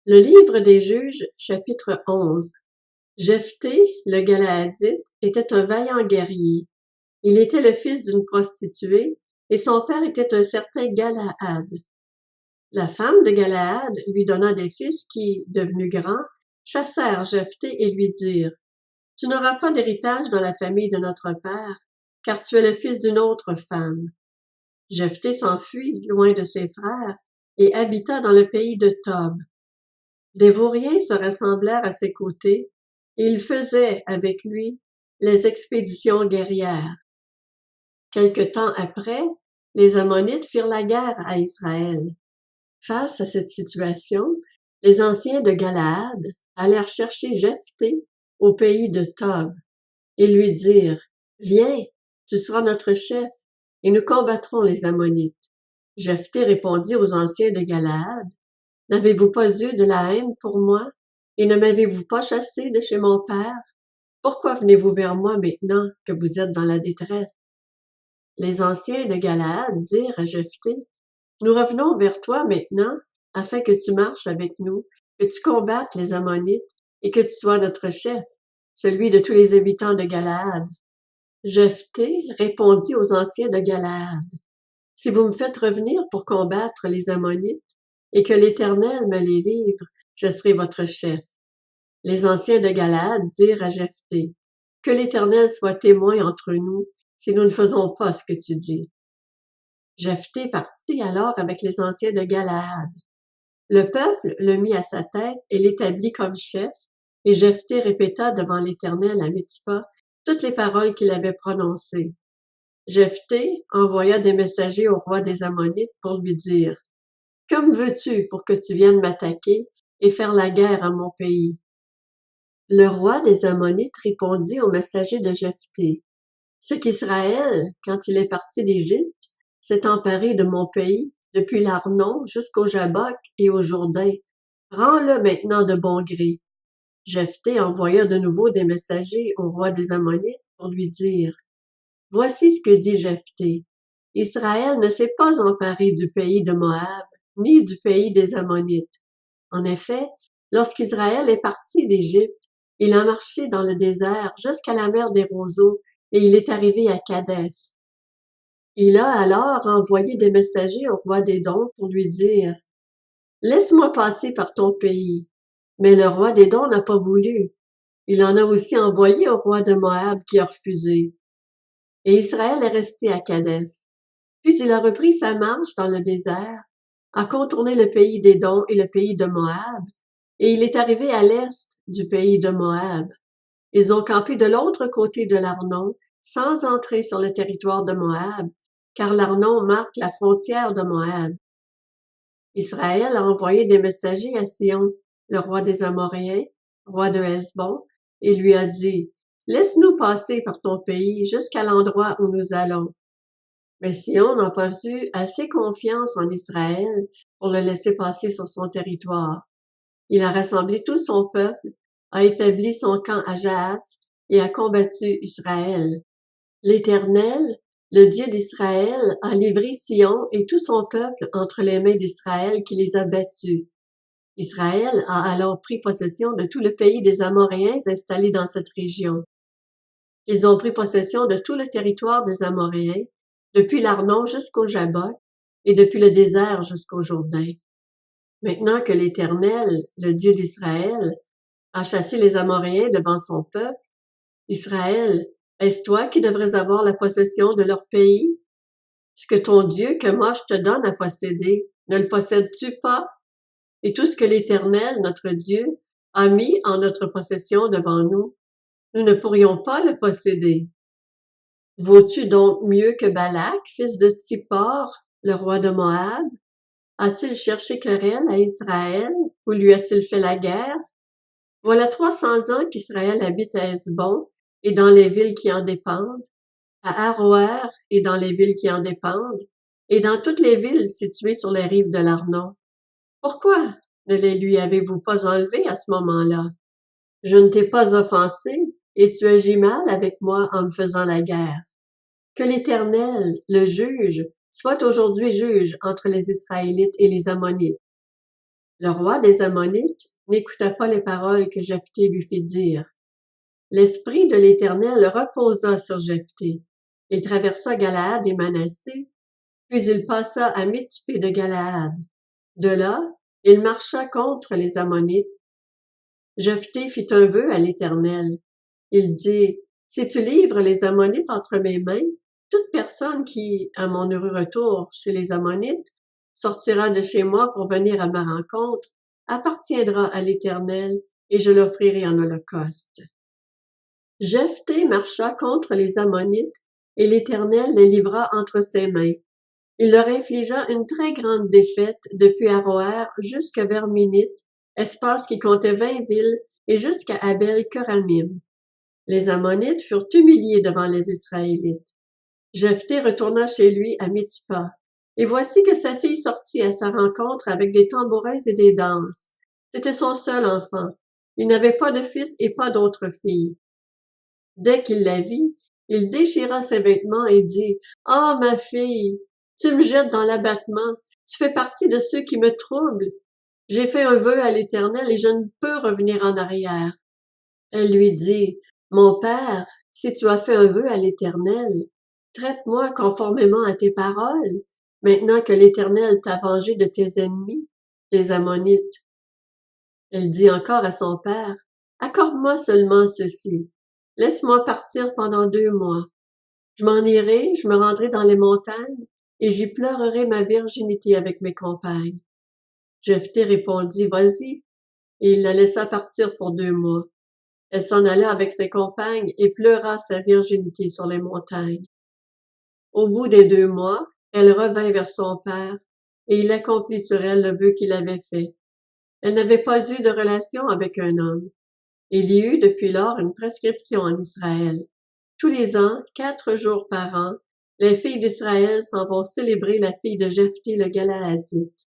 Le livre des Juges, chapitre 11. Jephthé, le Galaadite, était un vaillant guerrier. Il était le fils d'une prostituée, et son père était un certain Galaad. La femme de Galaad lui donna des fils qui, devenus grands, chassèrent Jephthé et lui dirent: « Tu n'auras pas d'héritage dans la famille de notre père, car tu es le fils d'une autre femme. » Jephthé s'enfuit loin de ses frères et habita dans le pays de Tob. Des vauriens se rassemblèrent à ses côtés, et ils faisaient avec lui les expéditions guerrières. Quelque temps après, les Ammonites firent la guerre à Israël. Face à cette situation, les anciens de Galaad allèrent chercher Jephthé au pays de Tob et lui dirent: « Viens, tu seras notre chef, et nous combattrons les Ammonites. » Jephthé répondit aux anciens de Galaad: « N'avez-vous pas eu de la haine pour moi, et ne m'avez-vous pas chassé de chez mon père? Pourquoi venez-vous vers moi maintenant que vous êtes dans la détresse? » Les anciens de Galaad dirent à Jephthé: « Nous revenons vers toi maintenant, afin que tu marches avec nous, que tu combattes les Ammonites, et que tu sois notre chef, celui de tous les habitants de Galaad. » Jephthé répondit aux anciens de Galaad: « Si vous me faites revenir pour combattre les Ammonites, et que l'Éternel me les livre, je serai votre chef. » Les anciens de Galaad dirent à Jephthé: « Que l'Éternel soit témoin entre nous, si nous ne faisons pas ce que tu dis. » Jephthé partit alors avec les anciens de Galaad. Le peuple le mit à sa tête et l'établit comme chef, et Jephthé répéta devant l'Éternel à Mitzpa toutes les paroles qu'il avait prononcées. Jephthé envoya des messagers au roi des Ammonites pour lui dire: « Que me veux-tu pour que tu viennes m'attaquer et faire la guerre à mon pays? » Le roi des Ammonites répondit aux messagers de Jephthé: « C'est qu'Israël, quand il est parti d'Égypte, s'est emparé de mon pays, depuis l'Arnon jusqu'au Jabbok et au Jourdain. Rends-le maintenant de bon gré. » Jephthé envoya de nouveau des messagers au roi des Ammonites pour lui dire: « Voici ce que dit Jephthé. Israël ne s'est pas emparé du pays de Moab, ni du pays des Ammonites. En effet, lorsqu'Israël est parti d'Égypte, il a marché dans le désert jusqu'à la mer des roseaux, et il est arrivé à Kadès. Il a alors envoyé des messagers au roi d'Édom pour lui dire: « Laisse-moi passer par ton pays. » Mais le roi d'Édom n'a pas voulu. Il en a aussi envoyé au roi de Moab qui a refusé. Et Israël est resté à Kadès. Puis il a repris sa marche dans le désert, a contourné le pays d'Édom et le pays de Moab, et il est arrivé à l'est du pays de Moab. Ils ont campé de l'autre côté de l'Arnon, sans entrer sur le territoire de Moab, car l'Arnon marque la frontière de Moab. Israël a envoyé des messagers à Sion, le roi des Amoréens, roi de Hesbon, et lui a dit: « Laisse-nous passer par ton pays jusqu'à l'endroit où nous allons. » Mais Sion n'a pas eu assez confiance en Israël pour le laisser passer sur son territoire. Il a rassemblé tout son peuple, a établi son camp à Jahath et a combattu Israël. L'Éternel, le Dieu d'Israël, a livré Sion et tout son peuple entre les mains d'Israël qui les a battus. Israël a alors pris possession de tout le pays des Amoréens installés dans cette région. Ils ont pris possession de tout le territoire des Amoréens, depuis l'Arnon jusqu'au Jabbok, et depuis le désert jusqu'au Jourdain. Maintenant que l'Éternel, le Dieu d'Israël, a chassé les Amoréens devant son peuple, Israël, est-ce toi qui devrais avoir la possession de leur pays? Ce que ton Dieu, que moi je te donne à posséder, ne le possèdes-tu pas? Et tout ce que l'Éternel, notre Dieu, a mis en notre possession devant nous, nous ne pourrions pas le posséder. Vaux-tu donc mieux que Balak, fils de Tsippor, le roi de Moab? A-t-il cherché querelle à Israël, ou lui a-t-il fait la guerre? Voilà 300 ans qu'Israël habite à Hesbon et dans les villes qui en dépendent, à Aroër et dans les villes qui en dépendent, et dans toutes les villes situées sur les rives de l'Arnon. Pourquoi ne les lui avez-vous pas enlevés à ce moment-là? Je ne t'ai pas offensé, et tu agis mal avec moi en me faisant la guerre. Que l'Éternel, le juge, soit aujourd'hui juge entre les Israélites et les Ammonites. Le roi des Ammonites n'écouta pas les paroles que Jephthé lui fit dire. L'Esprit de l'Éternel reposa sur Jephthé. Il traversa Galaad et Manassé, puis il passa à Mitzpé de Galaad. De là, il marcha contre les Ammonites. Jephthé fit un vœu à l'Éternel. Il dit, si tu livres les Ammonites entre mes mains, toute personne qui, à mon heureux retour chez les Ammonites, sortira de chez moi pour venir à ma rencontre, appartiendra à l'Éternel, et je l'offrirai en holocauste. Jephthé marcha contre les Ammonites, et l'Éternel les livra entre ses mains. Il leur infligea une très grande défaite depuis Aroër jusqu'à vers Minite, espace qui comptait 20 villes, et jusqu'à Abel-Keramim. Les Ammonites furent humiliés devant les Israélites. Jephthé retourna chez lui à Mitzpa. Et voici que sa fille sortit à sa rencontre avec des tambourins et des danses. C'était son seul enfant. Il n'avait pas de fils et pas d'autre fille. Dès qu'il la vit, il déchira ses vêtements et dit, « Ah, ma fille, tu me jettes dans l'abattement, tu fais partie de ceux qui me troublent. J'ai fait un vœu à l'Éternel et je ne peux revenir en arrière. » Elle lui dit, « Mon père, si tu as fait un vœu à l'Éternel, traite-moi conformément à tes paroles, maintenant que l'Éternel t'a vengé de tes ennemis, les Ammonites. » Elle dit encore à son père, « Accorde-moi seulement ceci. Laisse-moi partir pendant 2 mois. Je m'en irai, je me rendrai dans les montagnes, et j'y pleurerai ma virginité avec mes compagnes. » Jephthé répondit, « Vas-y. » Et il la laissa partir pour 2 mois. Elle s'en alla avec ses compagnes et pleura sa virginité sur les montagnes. Au bout des 2 mois, elle revint vers son père, et il accomplit sur elle le vœu qu'il avait fait. Elle n'avait pas eu de relation avec un homme. Il y eut depuis lors une prescription en Israël. Tous les ans, 4 jours par an, les filles d'Israël s'en vont célébrer la fille de Jephthé le Galaadite.